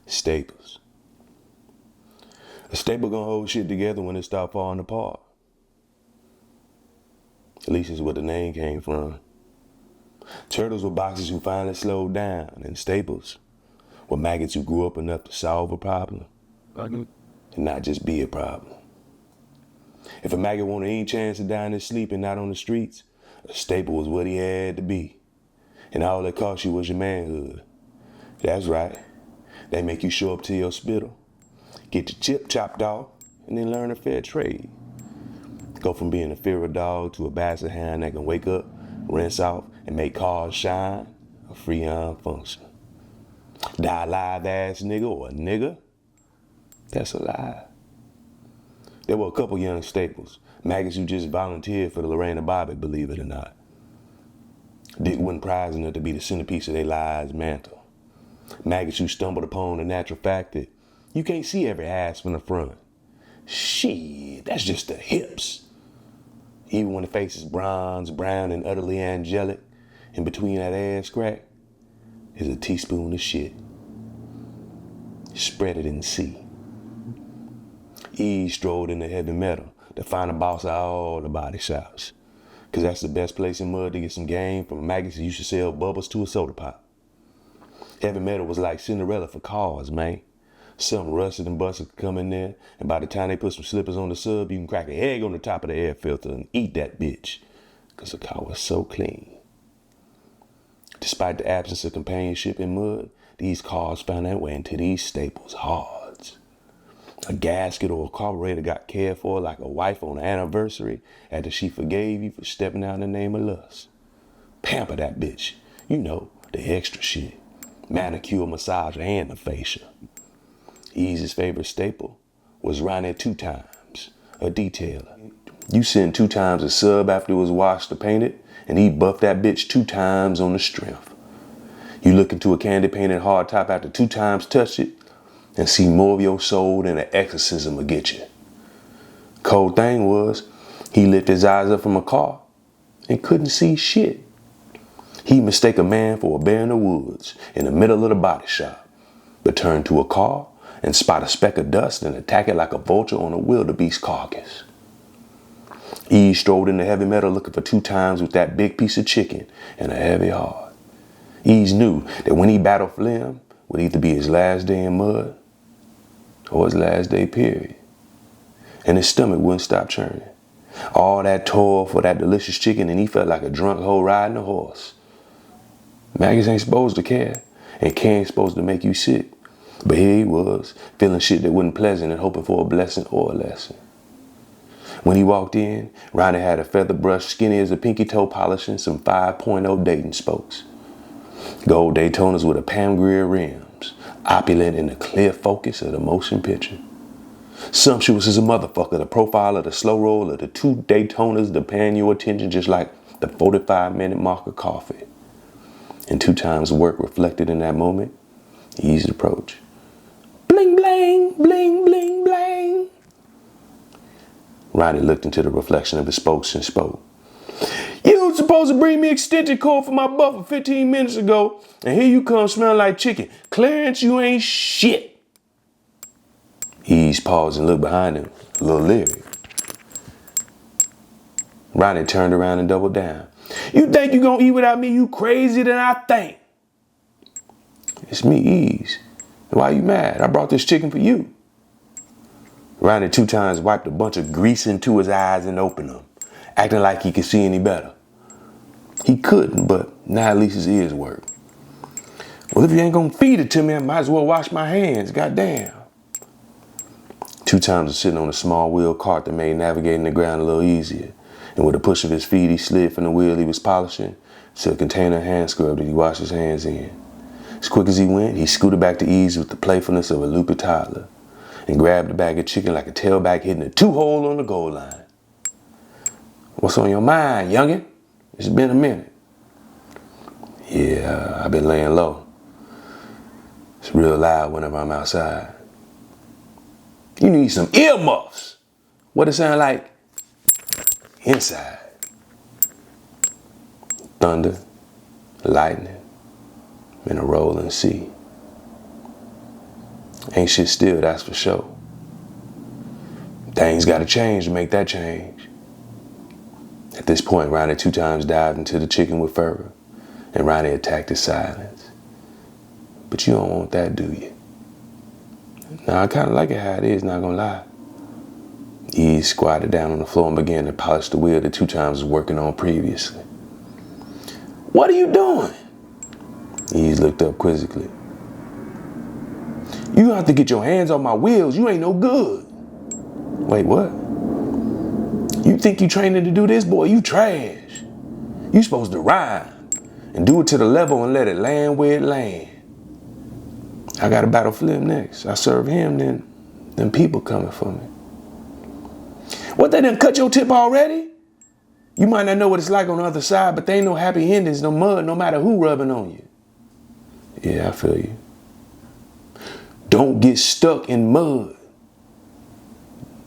Staples. A staple gonna hold shit together when it start falling apart. At least it's where the name came from. Turtles were boxers who finally slowed down, and staples were maggots who grew up enough to solve a problem and not just be a problem. If a maggot wanted any chance to die in his sleep and not on the streets, a staple was what he had to be. And all that cost you was your manhood. That's right. They make you show up to your spittle, get your chip chopped off, and then learn a fair trade. Go from being a feral dog to a bastard hound that can wake up, rinse off, and make cars shine, a free arm function. Die live ass nigga or a nigga? That's a lie. There were a couple young staples, maggots who just volunteered for the Lorena Bobbitt, believe it or not. Dick wasn't prize enough to be the centerpiece of their lives' mantle. Maggots who stumbled upon the natural fact that you can't see every ass from the front. Shit, that's just the hips. Even when the face is bronze, brown, and utterly angelic, in between that ass crack is a teaspoon of shit. Spread it and see. Eve strolled into heavy metal to find the boss of all the body shops. Cause that's the best place in mud to get some game from maggots that used to sell bubbles to a soda pop. Heavy metal was like Cinderella for cars, man. Something rusted and busted could come in there, and by the time they put some slippers on the sub, you can crack an egg on the top of the air filter and eat that bitch. Cause the car was so clean. Despite the absence of companionship in mud, these cars found their way into these staples hards. A gasket or a carburetor got cared for like a wife on an anniversary after she forgave you for stepping out in the name of lust. Pamper that bitch. You know, the extra shit. Manicure, massager, and the fascia. Easy's favorite staple was Ronnie 2 times, a detailer. You send 2 times a sub after it was washed or painted, and he buffed that bitch 2 times on the strength. You look into a candy painted hardtop after 2 times touch it, and see more of your soul than an exorcism will get you. Cold thing was, he lifted his eyes up from a car and couldn't see shit. He mistake a man for a bear in the woods in the middle of the body shop, but turn to a car and spot a speck of dust and attack it like a vulture on a wildebeest carcass. Eve strolled into heavy metal looking for 2 times with that big piece of chicken and a heavy heart. Eve knew that when he battled Flim, would either be his last day in mud or his last day period. And his stomach wouldn't stop churning. All that toil for that delicious chicken, and he felt like a drunk hoe riding a horse. Maggots ain't supposed to care, and care ain't supposed to make you sick. But here he was, feeling shit that wasn't pleasant and hoping for a blessing or a lesson. When he walked in, Ronnie had a feather brush skinny as a pinky toe polishing some 5.0 Dayton spokes. Gold Daytonas with a Pam Grier rims, opulent in the clear focus of the motion picture. Sumptuous as a motherfucker, the profile of the slow roll of the 2 Daytonas to pan your attention just like the 45-minute mark of coffee. And 2 times work reflected in that moment, easy approach. Bling, bling, bling, bling, bling. Ronnie looked into the reflection of his spokes and spoke. You was supposed to bring me extension cord for my buffer 15 minutes ago, and here you come smelling like chicken. Clarence, you ain't shit. Ease paused and looked behind him, a little leery. Ronnie turned around and doubled down. You think you gonna eat without me? You crazy than I think. It's me, Ease. Why you mad? I brought this chicken for you. Ronnie 2 times wiped a bunch of grease into his eyes and opened them, acting like he could see any better. He couldn't, but now at least his ears work. Well, if you ain't gonna feed it to me, I might as well wash my hands, goddamn. 2 times was sitting on a small wheel cart that made navigating the ground a little easier, and with a push of his feet, he slid from the wheel he was polishing to a container of hand scrub that he washed his hands in. As quick as he went, he scooted back to Ease with the playfulness of a loopy toddler and grabbed a bag of chicken like a tailback hitting a 2-hole on the goal line. What's on your mind, youngin'? It's been a minute. Yeah, I've been laying low. It's real loud whenever I'm outside. You need some earmuffs. What it sound like inside? Thunder, lightning, and a rolling sea. Ain't shit still, that's for sure. Things gotta change to make that change. At this point, Ronnie 2 times dived into the chicken with fervor, and Ronnie attacked his silence. But you don't want that, do you? Now, I kinda like it how it is, not gonna lie. He squatted down on the floor and began to polish the wheel that 2 times was working on previously. What are you doing? Ease looked up quizzically. You have to get your hands on my wheels. You ain't no good. Wait, what? You think you training to do this, boy? You trash. You supposed to rhyme and do it to the level and let it land where it land. I got a battle for him next. I serve him, then people coming for me. What, they done cut your tip already? You might not know what it's like on the other side, but there ain't no happy endings, no mud, no matter who rubbing on you. Yeah, I feel you. Don't get stuck in mud.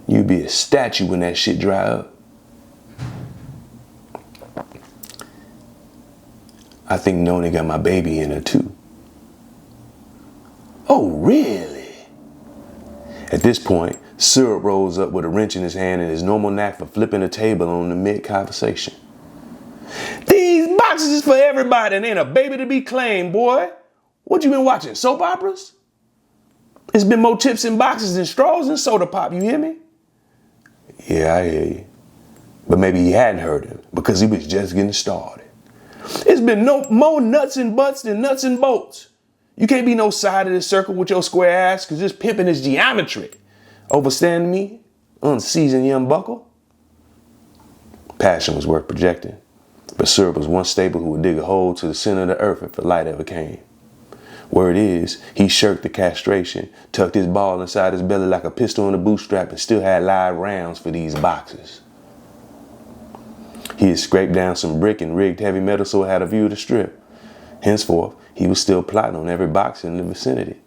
You be a statue when that shit dry up. I think Noni got my baby in her too. Oh, really? At this point, Syrup rose up with a wrench in his hand and his normal knack for flipping a table on the mid-conversation. These boxes is for everybody and ain't a baby to be claimed, boy. What you been watching, soap operas? It's been more chips in boxes than straws and soda pop, you hear me? Yeah, I hear you. But maybe he hadn't heard him because he was just getting started. It's been no more nuts and butts than nuts and bolts. You can't be no side of this circle with your square ass because this pimping is geometry. Overstand me, unseasoned young buckle? Passion was worth projecting, but Syrup was one staple who would dig a hole to the center of the earth if the light ever came. Word is, he shirked the castration, tucked his ball inside his belly like a pistol in a bootstrap, and still had live rounds for these boxes. He had scraped down some brick and rigged heavy metal so it had a view of the strip. Henceforth, he was still plotting on every box in the vicinity.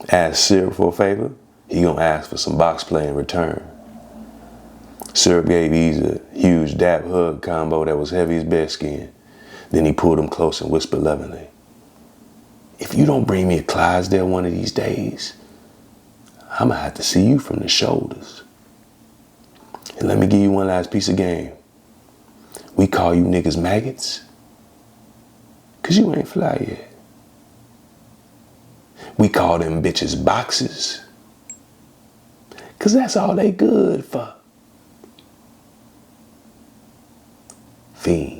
Ask Syrup for a favor, he gonna ask for some box play in return. Syrup gave Ease a huge dap hug combo that was heavy as bearskin. Then he pulled him close and whispered lovingly, if you don't bring me a Clydesdale one of these days, I'm gonna have to see you from the shoulders. And let me give you one last piece of game. We call you niggas maggots, cause you ain't fly yet. We call them bitches boxes, cause that's all they good for. Fiend.